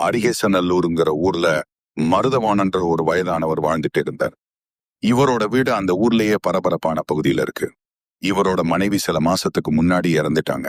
அரிகேசநல்லூருங்கிற ஊர்ல மருதவாணன்ற ஒரு வயதானவர் வாழ்ந்துட்டு இருந்தார். இவரோட வீடு அந்த ஊர்லயே பரபரப்பான பகுதியில இருக்கு. இவரோட மனைவி சில மாசத்துக்கு முன்னாடி இறந்துட்டாங்க.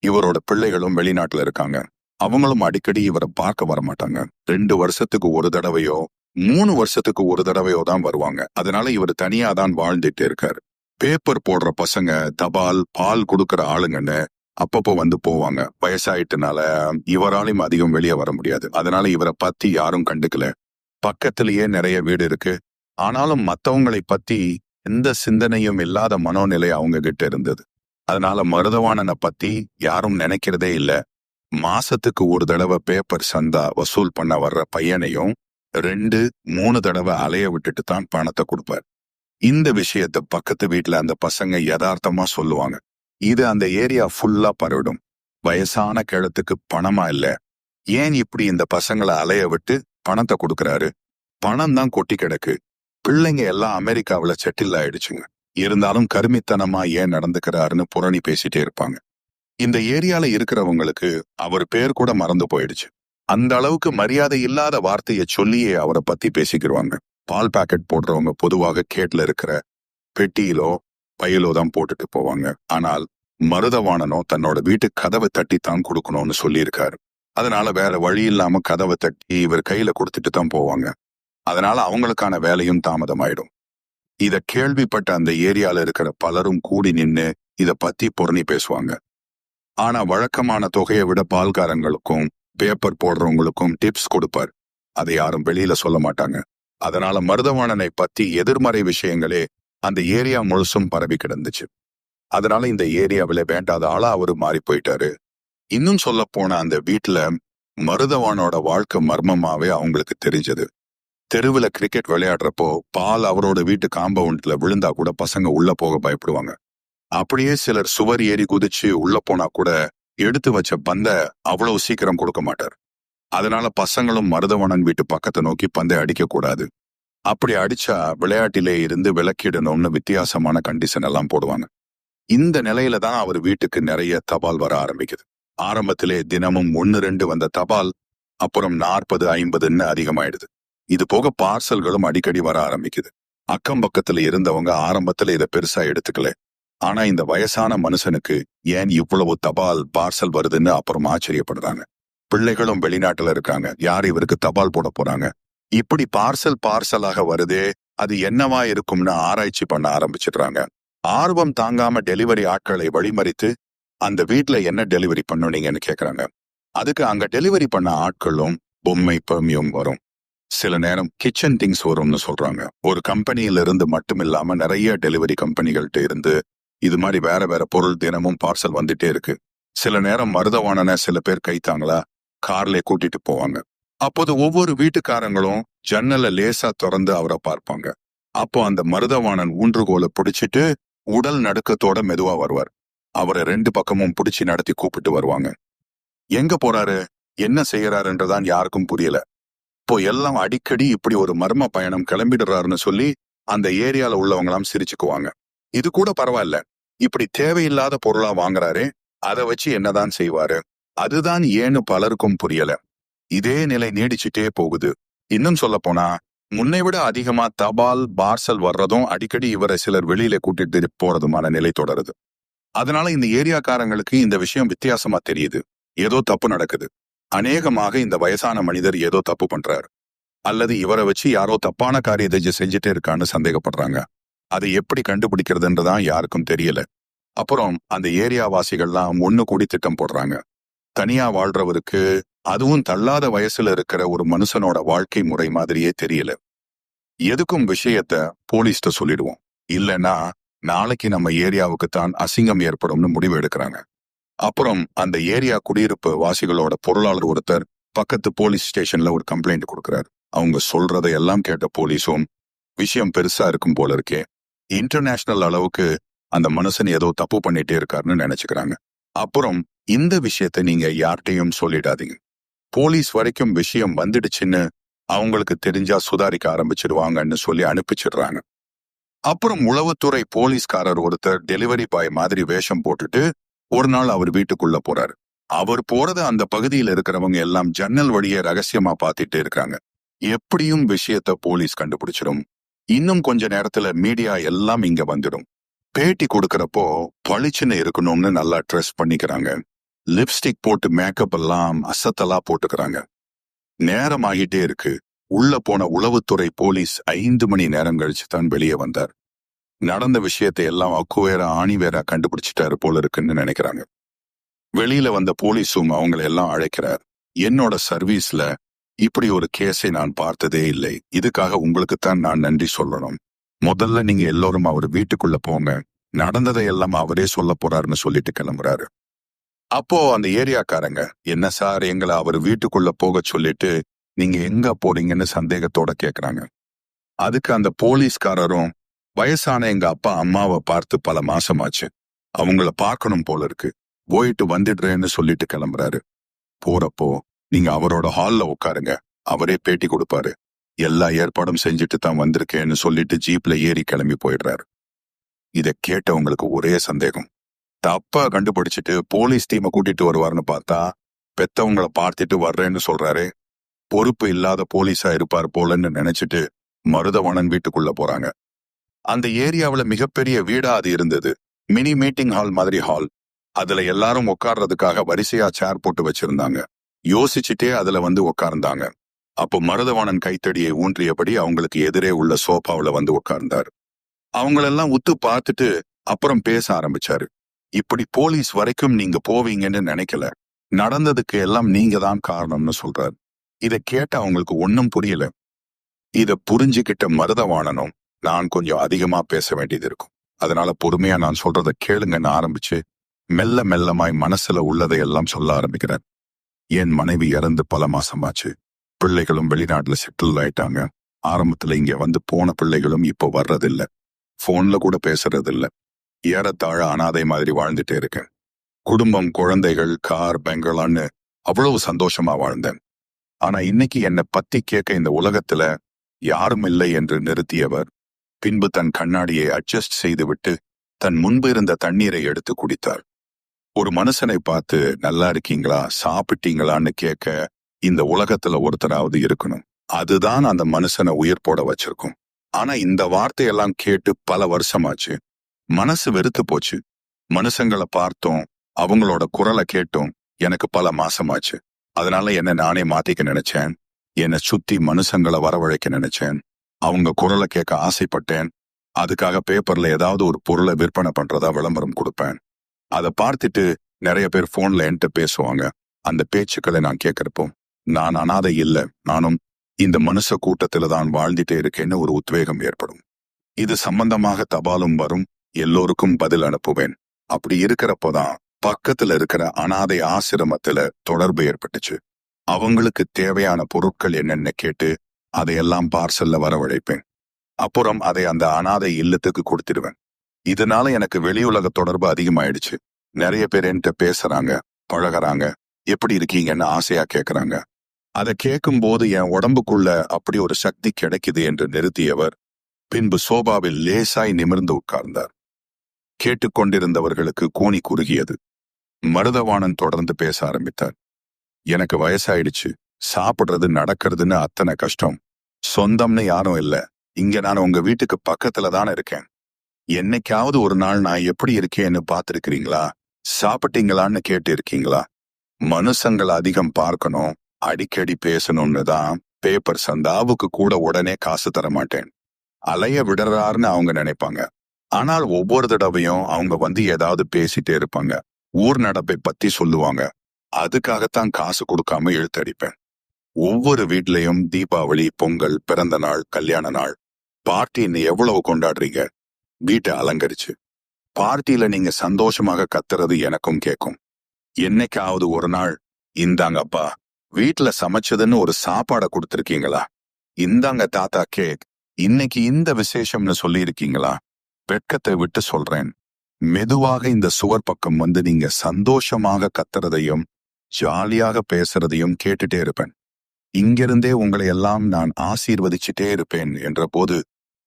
இவரோட பிள்ளைகளும் வெளிநாட்டுல இருக்காங்க. அவங்களும் அடிக்கடி இவரை பார்க்க வரமாட்டாங்க. 2 வருஷத்துக்கு ஒரு தடவையோ 3 வருஷத்துக்கு ஒரு தடவையோ தான் வருவாங்க. அதனால இவர் தனியா தான் வாழ்ந்துட்டு இருக்காரு. பேப்பர் போடுற பசங்க, தபால், பால் கொடுக்கற ஆளுங்கன்னு அப்பப்போ வந்து போவாங்க. வயசாயிட்டனால இவராலையும் அதிகம் வெளியே வர முடியாது. அதனால இவரை பத்தி யாரும் கண்டுக்கல. பக்கத்திலேயே நிறைய வீடு இருக்கு. ஆனாலும் மத்தவங்களை பத்தி எந்த சிந்தனையும் இல்லாத மனோநிலை அவங்க கிட்ட இருந்தது. அதனால மருதவாணனை பத்தி யாரும் நினைக்கிறதே இல்ல. மாசத்துக்கு ஒரு தடவை பேப்பர் சந்தா வசூல் பண்ண வர்ற பையனையும் 2, 3 தடவை அலைய விட்டுட்டு தான் பணத்தை கொடுப்பார். இந்த விஷயத்த பக்கத்து வீட்டுல அந்த பசங்க யதார்த்தமா சொல்லுவாங்க. இது அந்த ஏரியா ஃபுல்லா பரவிடும். வயசான கிழத்துக்கு பணமா இல்ல, ஏன் இப்படி இந்த பசங்களை அலைய விட்டு பணத்தை கொடுக்கறாரு? பணம் தான் கொட்டி கிடக்கு. பிள்ளைங்க எல்லாம் அமெரிக்காவில செட்டில் ஆயிடுச்சுங்க. இருந்தாலும் கருமித்தனமா ஏன் நடந்துக்கிறாருன்னு புரணி பேசிட்டே இருப்பாங்க. இந்த ஏரியால இருக்கிறவங்களுக்கு அவர் பேர் கூட மறந்து போயிடுச்சு. அந்த அளவுக்கு மரியாதை இல்லாத வார்த்தையை சொல்லியே அவரை பத்தி பேசிக்கிடுவாங்க. பால் பாக்கெட் போடுறவங்க பொதுவாக கேட்ல இருக்கிற பெட்டியிலோ பையிலோ தான் போட்டுட்டு போவாங்க. ஆனால் மருதவாணனோ தன்னோட வீட்டு கதவை தட்டித்தான் கொடுக்கணும்னு சொல்லியிருக்காரு. அதனால வேற வழி இல்லாம கதவை தட்டி இவர் கையில கொடுத்துட்டு தான் போவாங்க. அதனால அவங்களுக்கான வேலையும் தாமதமாயிடும். இத கேள்விப்பட்ட அந்த ஏரியால இருக்கிற பலரும் கூடி நின்னு இத பத்தி புரணி பேசுவாங்க. ஆனா வழக்கமான தொகையை விட பால்காரங்களுக்கும் பேப்பர் போடுறவங்களுக்கும் டிப்ஸ் கொடுப்பார். அதை யாரும் வெளியில சொல்ல மாட்டாங்க. அதனால மருதவாணனை பத்தி எதிர்மறை விஷயங்களே அந்த ஏரியா முழுசும் பரவி கிடந்துச்சு. அதனால இந்த ஏரியாவில வேண்டாத ஆளா அவரு மாறி போயிட்டாரு. இன்னும் சொல்ல போன அந்த வீட்டுல மருதவானோட வாழ்க்கை மர்மமாவே அவங்களுக்கு தெரிஞ்சது. தெருவுல கிரிக்கெட் விளையாடுறப்போ பால் அவரோட வீட்டு காம்பவுண்ட்ல விழுந்தா கூட பசங்க உள்ள போக பயப்படுவாங்க. அப்படியே சிலர் சுவர் ஏறி குதிச்சு உள்ள போனா கூட எடுத்து வச்ச பந்த அவ்வளவு சீக்கிரம் கொடுக்க மாட்டார். அதனால பசங்களும் மருதவாணன் வீட்டு பக்கத்தை நோக்கி பந்தை அடிக்க கூடாது. அப்படி அடிச்சா விளையாட்டிலே இருந்து விலக்கிடணும்னு வித்தியாசமான கண்டிஷன் எல்லாம் போடுவாங்க. இந்த நிலையில தான் அவர் வீட்டுக்கு நிறைய தபால் வர ஆரம்பிக்குது. ஆரம்பத்திலே தினமும் 1, 2 வந்த தபால் அப்புறம் 40, 50ன்னு அதிகமாயிடுது. இது போக பார்சல்களும் அடிக்கடி வர ஆரம்பிக்குது. அக்கம் பக்கத்துல இருந்தவங்க ஆரம்பத்துல இதை பெருசா எடுத்துக்கல. ஆனா இந்த வயசான மனுஷனுக்கு ஏன் இவ்வளவு தபால் பார்சல் வருதுன்னு அப்புறம் ஆச்சரியப்படுறாங்க. பிள்ளைகளும் வெளிநாட்டுல இருக்காங்க. யார் இவருக்கு தபால் போட போறாங்க? இப்படி பார்சலாக வருதே, அது என்னவா இருக்கும்னு ஆராய்ச்சி பண்ண ஆரம்பிச்சிடுறாங்க. ஆர்வம் தாங்காம டெலிவரி ஆட்களை வழிமறித்து அந்த வீட்டுல என்ன டெலிவரி பண்ணுனீங்கன்னு கேக்குறாங்க. அதுக்கு அங்க டெலிவரி பண்ண ஆட்களும் பொம்மை பெர்மியும் வரும். சில நேரம் கிச்சன் திங்ஸ் வரும்னு சொல்றாங்க. ஒரு கம்பெனியில இருந்து மட்டும் இல்லாம நிறைய டெலிவரி கம்பெனிகள்ட்ட இருந்து இது மாதிரி வேற வேற பொருள் தினமும் பார்சல் வந்துட்டே இருக்கு. சில நேரம் மருதவாணனை சில பேர் கைத்தாங்களா கார்ல கூட்டிட்டு போவாங்க. அப்போது ஒவ்வொரு வீட்டுக்காரங்களும் ஜன்னலை லேசா திறந்து அவரை பார்ப்பாங்க. அப்போ அந்த மருதவாணன் ஊன்றுகோலை பிடிச்சிட்டு உடல் நடுக்கத்தோட மெதுவா வருவார். அவரை 2 பக்கமும் பிடிச்சி நடத்தி கூப்பிட்டு வருவாங்க. எங்க போறாரு, என்ன செய்யறாருன்றதான் யாருக்கும் புரியல. இப்போ எல்லாம் அடிக்கடி இப்படி ஒரு மர்ம பயணம் கிளம்பிடுறாருன்னு சொல்லி அந்த ஏரியால உள்ளவங்களாம் சிரிச்சுக்குவாங்க. இது கூட பரவாயில்ல, இப்படி தேவையில்லாத பொருளா வாங்குறாரே, அதை வச்சு என்னதான் செய்வாரு? அதுதான் ஏன்னு பலருக்கும் புரியல. இதே நிலை நீடிச்சுட்டே போகுது. இன்னும் சொல்ல போனா முன்னை விட அதிகமா தபால் பார்சல் வர்றதும் அடிக்கடி இவரை சிலர் வெளியில கூட்டிட்டு போறதுமான நிலை தொடருது. அதனால இந்த ஏரியாக்காரங்களுக்கு இந்த விஷயம் வித்தியாசமா தெரியுது. ஏதோ தப்பு நடக்குது. அநேகமாக இந்த வயசான மனிதர் ஏதோ தப்பு பண்றாரு, அல்லது இவரை வச்சு யாரோ தப்பான காரியத்தை செஞ்சுட்டே இருக்கான்னு சந்தேகப்படுறாங்க. அதை எப்படி கண்டுபிடிக்கிறதுன்றதான் யாருக்கும் தெரியல. அப்புறம் அந்த ஏரியா வாசிகள்லாம் ஒண்ணு கூடி திட்டம் போடுறாங்க. தனியா வாழ்றவருக்கு, அதுவும் தள்ளாத வயசுல இருக்கிற ஒரு மனுஷனோட வாழ்க்கை முறை மாதிரியே தெரியல. எதுக்கும் விஷயத்த போலீஸ்ட சொல்லிடுவோம், இல்லைன்னா நாளைக்கு நம்ம ஏரியாவுக்கு தான் அசிங்கம் ஏற்படும்னு முடிவு எடுக்கிறாங்க. அப்புறம் அந்த ஏரியா குடியிருப்பு வாசிகளோட பொருளாளர் ஒருத்தர் பக்கத்து போலீஸ் ஸ்டேஷன்ல ஒரு கம்ப்ளைண்ட் கொடுக்கிறார். அவங்க சொல்றதை எல்லாம் கேட்ட போலீஸும் விஷயம் பெருசா இருக்கும் போல இருக்கே, இன்டர்நேஷனல் அளவுக்கு அந்த மனுஷன் ஏதோ தப்பு பண்ணிட்டே இருக்காருன்னு நினைச்சுக்கிறாங்க. அப்புறம் இந்த விஷயத்த நீங்க யார்கிட்டையும் சொல்லிடாதீங்க, போலீஸ் வரைக்கும் விஷயம் வந்துடுச்சுன்னு அவங்களுக்கு தெரிஞ்சா சுதாரிக்க ஆரம்பிச்சிடுவாங்கன்னு சொல்லி அனுப்பிச்சிடுறாங்க. அப்புறம் உளவுத்துறை போலீஸ்காரர் ஒருத்தர் டெலிவரி பாய் மாதிரி வேஷம் போட்டுட்டு ஒரு நாள் அவர் வீட்டுக்குள்ள போறாரு. அவர் போறத அந்த பகுதியில் இருக்கிறவங்க எல்லாம் ஜன்னல் வழியே ரகசியமா பார்த்துட்டு இருக்காங்க. எப்படியும் விஷயத்த போலீஸ் கண்டுபிடிச்சிடும். இன்னும் கொஞ்ச நேரத்துல மீடியா எல்லாம் இங்க வந்துடும். பேட்டி கொடுக்கறப்போ பளிச்சுன்னு இருக்கணும்னு நல்லா ட்ரெஸ் பண்ணிக்கிறாங்க. லிப்ஸ்டிக் போட்டு மேக்கப் எல்லாம் அசத்தலா போட்டுக்கிறாங்க. நேரம் ஆகிட்டே இருக்கு. உள்ள போன உளவுத்துறை போலீஸ் 5 மணி நேரம் கழிச்சு தான் வெளியே வந்தார். நடந்த விஷயத்தை எல்லாம் அக்குவேரா ஆணிவேரா கண்டுபிடிச்சிட்டாரு போல இருக்குன்னு நினைக்கிறாங்க. வெளியில வந்த போலீஸும் அவங்களை எல்லாம் அழைக்கிறார். என்னோட சர்வீஸ்ல இப்படி ஒரு கேஸை நான் பார்த்ததே இல்லை. இதுக்காக உங்களுக்குத்தான் நான் நன்றி சொல்லணும். முதல்ல நீங்க எல்லோரும் அவர் வீட்டுக்குள்ள போங்க. நடந்ததை எல்லாம் அவரே சொல்ல போறாருன்னு சொல்லிட்டு கிளம்புறாரு. அப்போ அந்த ஏரியாக்காரங்க, என்ன சார் எங்களை அவர் வீட்டுக்குள்ள போக சொல்லிட்டு நீங்க எங்க போறீங்கன்னு சந்தேகத்தோட கேக்குறாங்க. அதுக்கு அந்த போலீஸ்காரரும், வயசான எங்க அப்பா அம்மாவை பார்த்து பல மாசமாச்சு, அவங்கள பார்க்கணும் போல இருக்கு, போயிட்டு வந்துடுறேன்னு சொல்லிட்டு கிளம்புறாரு. போறப்போ நீங்க அவரோட ஹால்ல உட்காருங்க, அவரே பேட்டி கொடுப்பாரு, எல்லா ஏற்பாடும் செஞ்சுட்டு தான் வந்திருக்கேன்னு சொல்லிட்டு ஜீப்ல ஏறி கிளம்பி போயிடுறாரு. இத கேட்டவங்களுக்கு ஒரே சந்தேகம். தப்பா கண்டுபிடிச்சிட்டு போலீஸ் டீமை கூட்டிட்டு வருவார்னு பார்த்தா பெத்தவங்களை பார்த்துட்டு வர்றேன்னு சொல்றாரு. பொறுப்பு இல்லாத போலீஸா இருப்பார் போலன்னு நினைச்சிட்டு மருதவாணன் வீட்டுக்குள்ள போறாங்க. அந்த ஏரியாவுல மிகப்பெரிய வீடா அது இருந்தது. மினி மீட்டிங் ஹால் மாதிரி ஹால். அதுல எல்லாரும் உட்கார்றதுக்காக வரிசையா சேர் போட்டு வச்சிருந்தாங்க. யோசிச்சுட்டே அதுல வந்து உட்கார்ந்தாங்க. அப்போ மருதவாணன் கைத்தடியை ஊன்றியபடி அவங்களுக்கு எதிரே உள்ள சோஃபாவுல வந்து உட்கார்ந்தாரு. அவங்களெல்லாம் உத்து பார்த்துட்டு அப்புறம் பேச ஆரம்பிச்சாரு. இப்படி போலீஸ் வரைக்கும் நீங்க போவீங்கன்னு நினைக்கல, நடந்ததுக்கு எல்லாம் நீங்க தான் காரணம்னு சொல்றாரு. இத கேட்ட அவங்களுக்கு ஒன்னும் புரியல. இத புரிஞ்சுக்கிட்ட மருதவாணனும், நான் கொஞ்சம் அதிகமா பேச வேண்டியது இருக்கும், அதனால பொறுமையா நான் சொல்றத கேளுங்கன்னு ஆரம்பிச்சு மெல்ல மெல்லமாய் மனசுல உள்ளதை எல்லாம் சொல்ல ஆரம்பிக்கிறார். என் மனைவி இறந்து பல மாசமாச்சு. பிள்ளைகளும் வெளிநாட்டுல செட்டில் ஆயிட்டாங்க. ஆரம்பத்துல இங்க வந்து போன பிள்ளைகளும் இப்போ வர்றதில்ல. போன்ல கூட பேசுறதில்ல. ஏறத்தாழ அனாதை மாதிரி வாழ்ந்துட்டே இருக்கேன். குடும்பம், குழந்தைகள், கார், பெங்களான்னு அவ்வளவு சந்தோஷமா வாழ்ந்தேன். ஆனா இன்னைக்கு என்னை பத்தி கேட்க இந்த உலகத்துல யாரும் இல்லை என்று நிறுத்தியவர் பின்பு தன் கண்ணாடியை அட்ஜஸ்ட் செய்துவிட்டு தன் முன்பு இருந்த தண்ணீரை எடுத்து குடித்தார். ஒரு மனுஷனை பார்த்து நல்லா இருக்கீங்களா, சாப்பிட்டீங்களான்னு கேட்க இந்த உலகத்துல ஒருத்தராவது இருக்கணும். அதுதான் அந்த மனுஷனை உயிர் போட வச்சிருக்கும். ஆனா இந்த வார்த்தையெல்லாம் கேட்டு பல வருஷமாச்சு. மனசு வெறுத்து போச்சு. மனுஷங்களை பார்த்தோம், அவங்களோட குரலை கேட்டோம், எனக்கு பல மாசமாச்சு. அதனால என்ன நானே மாத்திக்க நினைச்சேன். என்னை சுத்தி மனுஷங்களை வரவழைக்க நினைச்சேன். அவங்க குரலை கேட்க ஆசைப்பட்டேன். அதுக்காக பேப்பர்ல ஏதாவது ஒரு பொருளை விற்பனை பண்றதா விளம்பரம் கொடுப்பேன். அதை பார்த்துட்டு நிறைய பேர் போன்ல என்கிட்ட பேசுவாங்க. அந்த பேச்சுக்களை நான் கேட்கிறப்போ நான் அனாதை இல்லை, நானும் இந்த மனுஷ கூட்டத்துல தான் வாழ்ந்துட்டே இருக்கேன்னு ஒரு உத்வேகம் ஏற்படும். இது சம்பந்தமாக தபாலும் வரும், எல்லோருக்கும் பதில் அனுப்புவேன். அப்படி இருக்கிறப்போதான் பக்கத்துல இருக்கிற அனாதை ஆசிரமத்துல தொடர்பு ஏற்பட்டுச்சு. அவங்களுக்கு தேவையான பொருட்கள் என்னென்ன கேட்டு அதையெல்லாம் பார்சல்ல வரவழைப்பேன். அப்புறம் அதை அந்த அனாதை இல்லத்துக்கு கொடுத்துடுவேன். இதனால எனக்கு வெளியுலக தொடர்பு அதிகமாயிடுச்சு. நிறைய பேர் என்கிட்ட பேசுறாங்க, பழகுறாங்க, எப்படி இருக்கீங்கன்னு ஆசையா கேட்கறாங்க. அதை கேட்கும் போது என் உடம்புக்குள்ள அப்படி ஒரு சக்தி கிடைக்குது என்று நிறுத்தியவர் பின்பு சோபாவில் லேசாய் நிமிர்ந்து உட்கார்ந்தார். கேட்டுக்கொண்டிருந்தவர்களுக்கு கூனி குறுகியது. மருதவாணன் தொடர்ந்து பேச ஆரம்பித்தார். எனக்கு வயசாயிடுச்சு, சாப்பிடுறது நடக்கிறதுன்னு அத்தனை கஷ்டம். சொந்தம்னு யாரும் இல்ல. இங்க நான் உங்க வீட்டுக்கு பக்கத்துல தானே இருக்கேன். என்னைக்காவது ஒரு நாள் நான் எப்படி இருக்கேன்னு பார்த்திருக்கிறீங்களா? சாப்பிட்டீங்களான்னு கேட்டு இருக்கீங்களா? மனுஷங்களை அதிகம் பார்க்கணும், அடிக்கடி பேசணும்னு தான் பேப்பர் சந்தாவுக்கு கூட உடனே காசு தர மாட்டேன். அலைய விடுறாருன்னு அவங்க நினைப்பாங்க. ஆனால் ஒவ்வொரு தடவையும் அவங்க வந்து ஏதாவது பேசிட்டே இருப்பாங்க. ஊர் நடப்பை பத்தி சொல்லுவாங்க. அதுக்காகத்தான் காசு கொடுக்காம இழுத்தடிப்பேன். ஒவ்வொரு வீட்லயும் தீபாவளி, பொங்கல், பிறந்த நாள், கல்யாண நாள், பார்ட்டின்னு எவ்வளவு கொண்டாடுறீங்க? வீட்டை அலங்கரிச்சு பார்ட்டியில நீங்க சந்தோஷமாக கத்துறது எனக்கும் கேட்கும். என்னைக்காவது ஒரு நாள் இந்தாங்கப்பா வீட்டுல சமைச்சதுன்னு ஒரு சாப்பாடை கொடுத்திருக்கீங்களா? இந்தாங்க தாத்தா கேக், இன்னைக்கு இந்த விசேஷம்னு சொல்லி இருக்கீங்களா? வெட்கத்தை விட்டு சொல்றேன், மெதுவாக இந்த சுவர் பக்கம் வந்து நீங்க சந்தோஷமாக கத்துறதையும் ஜாலியாக பேசுறதையும் கேட்டுட்டே இருப்பேன். இங்கிருந்தே உங்களை எல்லாம் நான் ஆசீர்வதிச்சுட்டே இருப்பேன் என்ற போது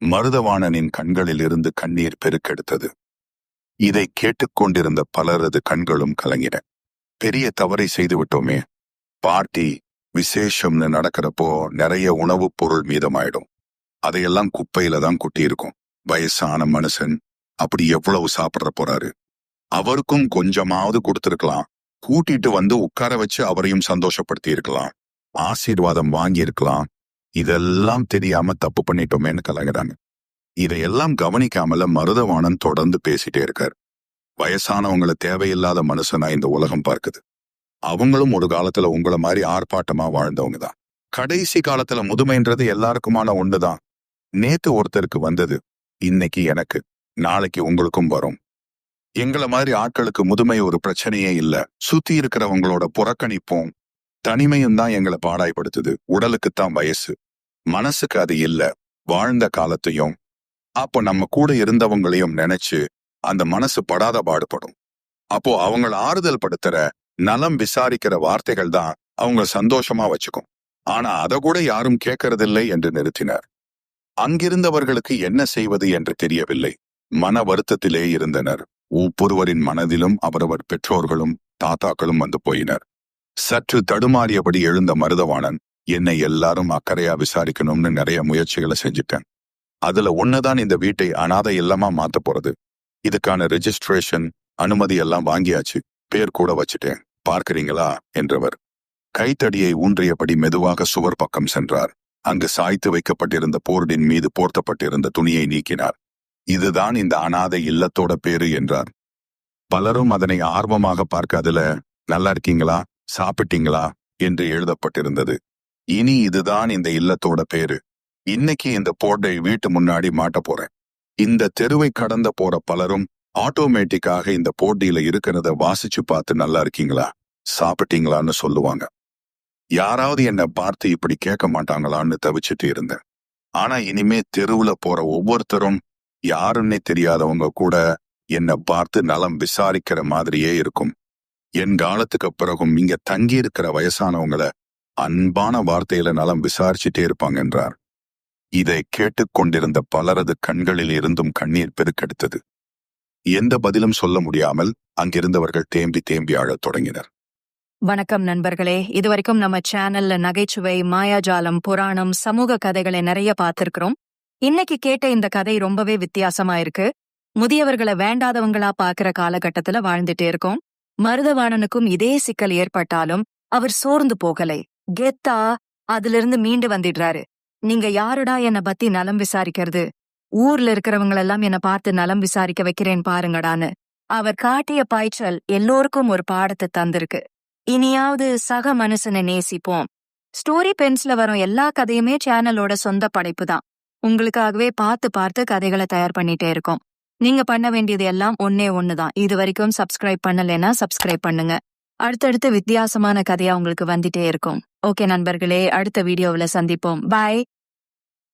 மருதவாணனின் கண்களில் இருந்து கண்ணீர் பெருக்கெடுத்தது. இதை கேட்டுக்கொண்டிருந்த பலரது கண்களும் கலங்கின. பெரிய தவறை செய்து விட்டோமே. பார்ட்டி விசேஷம்னு நடக்கிறப்போ நிறைய உணவுப் பொருள் மீதமாயிடும். அதையெல்லாம் குப்பையில தான் கொட்டி இருக்கும். வயசான மனுஷன் அப்படி எவ்வளவு சாப்பிட போறாரு? அவருக்கும் கொஞ்சமாவது கொடுத்திருக்கலாம். கூட்டிட்டு வந்து உட்கார வச்சு அவரையும் சந்தோஷப்படுத்தி இருக்கலாம். ஆசீர்வாதம் வாங்கி இருக்கலாம். இதெல்லாம் தெரியாம தப்பு பண்ணிட்டோமேன்னு கலங்குறாங்க. இதையெல்லாம் கவனிக்காமல மருதவாணன் தொடர்ந்து பேசிட்டே இருக்காரு. வயசானவங்களை தேவையில்லாத மனுஷனா இந்த உலகம் பார்க்குது. அவங்களும் ஒரு காலத்துல உங்களை மாதிரி ஆர்ப்பாட்டமா வாழ்ந்தவங்க தான். கடைசி காலத்துல முதுமைன்றது எல்லாருக்குமான ஒண்ணுதான். நேத்து ஒருத்தருக்கு வந்தது, இன்னைக்கு எனக்கு, நாளைக்கு உங்களுக்கும் வரும். எங்களை மாதிரி ஆட்களுக்கு முதுமை ஒரு பிரச்சனையே இல்ல. சுத்தி இருக்கிறவங்களோட புறக்கணிப்பும் தனிமையும் தான் எங்களை பாடாய்படுத்துது. உடலுக்குத்தான் வயசு, மனசுக்கு அது இல்ல. வாழ்ந்த காலத்தையும் அப்போ நம்ம கூட இருந்தவங்களையும் நினைச்சு அந்த மனசு படாத பாடுபடும். அப்போ அவங்கள ஆறுதல் படுத்துற, நலம் விசாரிக்கிற வார்த்தைகள் தான் அவங்க சந்தோஷமா வச்சுக்கும். ஆனா அதை கூட யாரும் கேட்கறதில்லை என்று நிறுத்தினார். அங்கிருந்தவர்களுக்கு என்ன செய்வது என்று தெரியவில்லை. மன வருத்தத்திலே இருந்தனர். ஒவ்வொருவரின் மனதிலும் அவரவர் பெற்றோர்களும் தாத்தாக்களும் வந்து போயினர். சற்று தடுமாறியபடி எழுந்த மருதவாணன், என்னை எல்லாரும் அக்கறையா விசாரிக்கணும்னு நிறைய முயற்சிகளை செஞ்சுட்டேன். அதுல ஒண்ணுதான் இந்த வீட்டை அனாதை இல்லமா மாத்த போறது. இதுக்கான ரெஜிஸ்ட்ரேஷன் அனுமதி எல்லாம் வாங்கியாச்சு. பேர் கூட வச்சுட்டேன், பார்க்கிறீங்களா என்றவர் கைத்தடியை ஊன்றியபடி மெதுவாக சுவர் பக்கம் சென்றார். அங்கு சாய்த்து வைக்கப்பட்டிருந்த போர்டின் மீது போர்த்தப்பட்டிருந்த துணியை நீக்கினார். இதுதான் இந்த அனாதை இல்லத்தோட பேரு என்றார். பலரும் அதனை ஆர்வமாக பார்க்க அதுல நல்லா இருக்கீங்களா, சாப்பிட்டீங்களா என்று எழுதப்பட்டிருந்தது. இனி இதுதான் இந்த இல்லத்தோட பேரு. இன்னைக்கு இந்த போர்டை வீட்டு முன்னாடி மாட்ட போறேன். இந்த தெருவை கடந்த போற பலரும் ஆட்டோமேட்டிக்காக இந்த போர்டியில இருக்கிறத வாசிச்சு பார்த்து நல்லா இருக்கீங்களா, சாப்பிட்டீங்களான்னு சொல்லுவாங்க. யாராவது என்னை பார்த்து இப்படி கேட்க மாட்டாங்களான்னு தவிச்சிட்டு இருந்தேன். ஆனா இனிமே தெருவுல போற ஒவ்வொருத்தரும் யாருன்னே தெரியாதவங்க கூட என்னை பார்த்து நலம் விசாரிக்கிற மாதிரியே இருக்கும். என் காலத்துக்கு பிறகும் இங்க தங்கி இருக்கிற வயசானவங்கள அன்பான வார்த்தையில நலம் விசாரிச்சுட்டே இருப்பாங்க என்றார். இதை கேட்டுக்கொண்டிருந்த பலரது கண்களில் இருந்தும் கண்ணீர் பெருக்கெடுத்தது. எந்த பதிலும் சொல்ல முடியாமல் அங்கிருந்தவர்கள் தேம்பி தேம்பி அழத் தொடங்கினர். வணக்கம் நண்பர்களே, இதுவரைக்கும் நம்ம சேனல்ல நகைச்சுவை, மாயாஜாலம், புராணம், சமூக கதைகளை நிறைய பார்த்திருக்கிறோம். இன்னைக்கு கேட்ட இந்த கதை ரொம்பவே வித்தியாசமா இருக்கு. முதியவர்களை வேண்டாதவங்களா பாக்குற காலகட்டத்துல வாழ்ந்துட்டே இருக்கோம். மருதவாணனுக்கும் இதே சிக்கல் ஏற்பட்டாலும் அவர் சோர்ந்து போகலை. கெத்தா அதிலிருந்து மீண்டு வந்துடுறாரு. நீங்க யாருடா என்ன பத்தி நலம் விசாரிக்கிறது? ஊர்ல இருக்கிறவங்களெல்லாம் என்ன பார்த்து நலம் விசாரிக்க வைக்கிறேன் பாருங்கடான்னு அவர் காட்டிய பாய்ச்சல் எல்லோருக்கும் ஒரு பாடத்தை தந்திருக்கு. இனியாவது சக மனுஷனை நேசிப்போம். ஸ்டோரி பென்ஸ்ல வரும் எல்லா கதையுமே சேனலோட சொந்த படைப்பு தான். உங்களுக்காகவே பார்த்து பார்த்து கதைகளை தயார் பண்ணிட்டே இருக்கோம். நீங்க பண்ண வேண்டியது எல்லாம் ஒன்னே ஒண்ணுதான். இது வரைக்கும் சப்ஸ்கிரைப் பண்ணலைன்னா சப்ஸ்கிரைப் பண்ணுங்க. அடுத்தடுத்து வித்தியாசமான கதையா உங்களுக்கு வந்துட்டே இருக்கும். ஓகே நண்பர்களே, அடுத்த வீடியோவில் சந்திப்போம். பாய்.